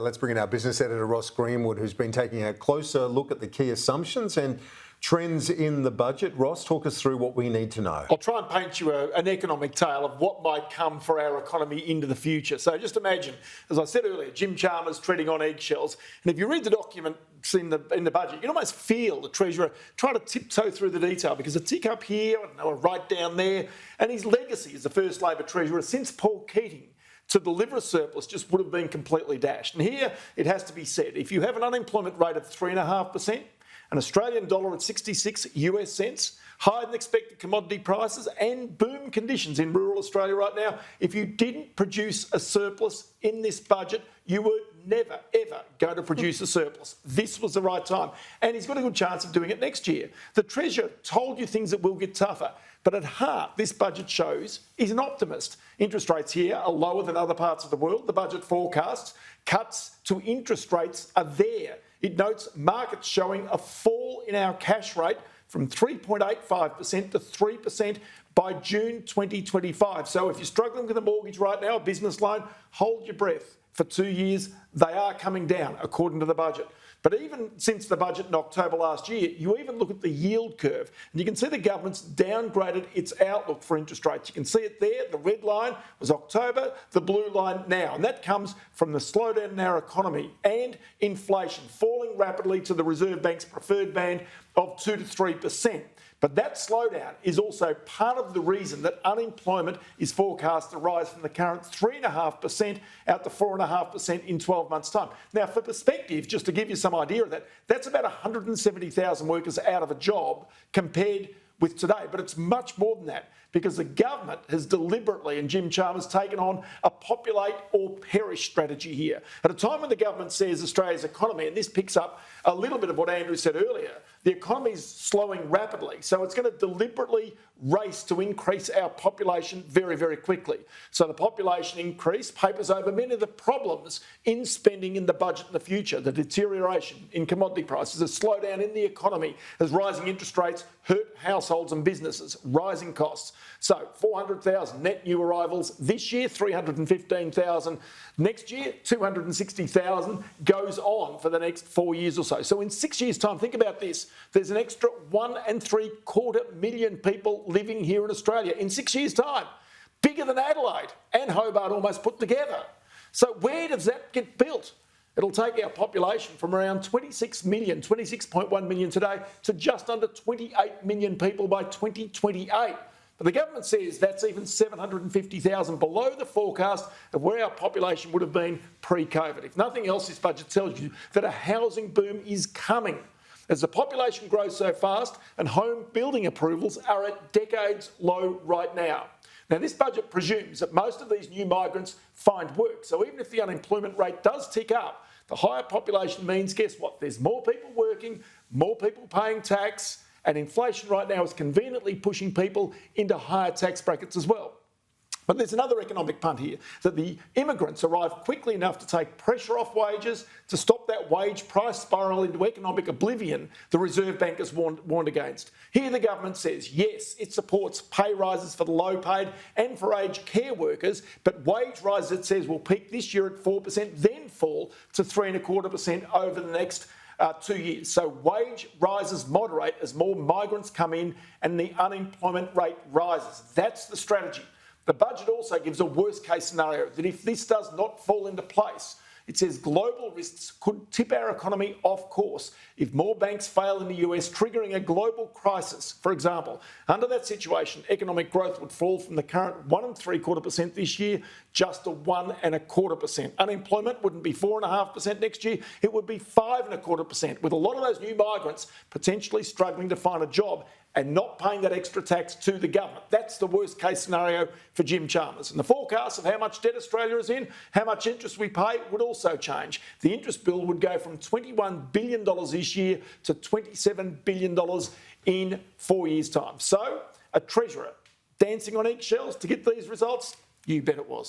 Let's bring in our business editor, Ross Greenwood, who's been taking a closer look at the key assumptions and trends in the budget. Ross, talk us through what we need to know. I'll try and paint you an economic tale of what might come for our economy into the future. So just imagine, as I said earlier, Jim Chalmers treading on eggshells. And if you read the document in the budget, you can almost feel the Treasurer trying to tiptoe through the detail because a tick up here, a right down there. And his legacy as the first Labor Treasurer since Paul Keating to deliver a surplus just would have been completely dashed. And here it has to be said, if you have an unemployment rate of 3.5%, an Australian dollar at 66 US cents, higher than expected commodity prices and boom conditions in rural Australia right now, if you didn't produce a surplus in this budget, you were never, ever going to produce a surplus. This was the right time. And he's got a good chance of doing it next year. The Treasurer told you things that will get tougher. But at heart, this budget shows he's an optimist. Interest rates here are lower than other parts of the world. The budget forecasts cuts to interest rates are there. It notes markets showing a fall in our cash rate from 3.85% to 3% by June 2025. So if you're struggling with a mortgage right now, a business loan, hold your breath. For 2 years, they are coming down, according to the budget. But even since the budget in October last year, you even look at the yield curve, and you can see the government's downgraded its outlook for interest rates. You can see it there. The red line was October, the blue line now. And that comes from the slowdown in our economy and inflation falling rapidly to the Reserve Bank's preferred band of 2 to 3%. But that slowdown is also part of the reason that unemployment is forecast to rise from the current 3.5% out to 4.5% in 12 months' time. Now, for perspective, just to give you some idea of that, that's about 170,000 workers out of a job compared with today. But it's much more than that because the government has deliberately, and Jim Chalmers, taken on a populate or perish strategy here. At a time when the government says Australia's economy, and this picks up a little bit of what Andrew said earlier, the economy is slowing rapidly. So it's going to deliberately race to increase our population very, very quickly. So the population increase papers over many of the problems in spending in the budget in the future, the deterioration in commodity prices, a slowdown in the economy as rising interest rates hurt households and businesses, rising costs. So 400,000 net new arrivals this year, 315,000 next year, 260,000 goes on for the next 4 years or so. So in 6 years' time, think about this. There's an extra 1.75 million people living here in Australia in 6 years' time. Bigger than Adelaide and Hobart almost put together. So where does that get built? It'll take our population from around 26 million, 26.1 million today, to just under 28 million people by 2028. But the government says that's even 750,000 below the forecast of where our population would have been pre-COVID. If nothing else, this budget tells you that a housing boom is coming. As the population grows so fast and home building approvals are at decades low right now. Now, this budget presumes that most of these new migrants find work. So even if the unemployment rate does tick up, the higher population means, guess what? There's more people working, more people paying tax, and inflation right now is conveniently pushing people into higher tax brackets as well. But there's another economic punt here, that the immigrants arrive quickly enough to take pressure off wages to stop that wage price spiral into economic oblivion the Reserve Bank has warned against. Here the government says, yes, it supports pay rises for the low paid and for aged care workers, but wage rises, it says, will peak this year at 4%, then fall to 3.25% over the next 2 years. So wage rises moderate as more migrants come in and the unemployment rate rises. That's the strategy. The budget also gives a worst case scenario that if this does not fall into place, it says global risks could tip our economy off course if more banks fail in the US, triggering a global crisis. For example, under that situation, economic growth would fall from the current 1.75% this year just to 1.25%. Unemployment wouldn't be 4.5% next year, it would be 5.25%, with a lot of those new migrants potentially struggling to find a job and not paying that extra tax to the government. That's the worst case scenario for Jim Chalmers. And the forecast of how much debt Australia is in, how much interest we pay, would also change. The interest bill would go from $21 billion this year to $27 billion in 4 years' time. So, a treasurer dancing on eggshells to get these results? You bet it was.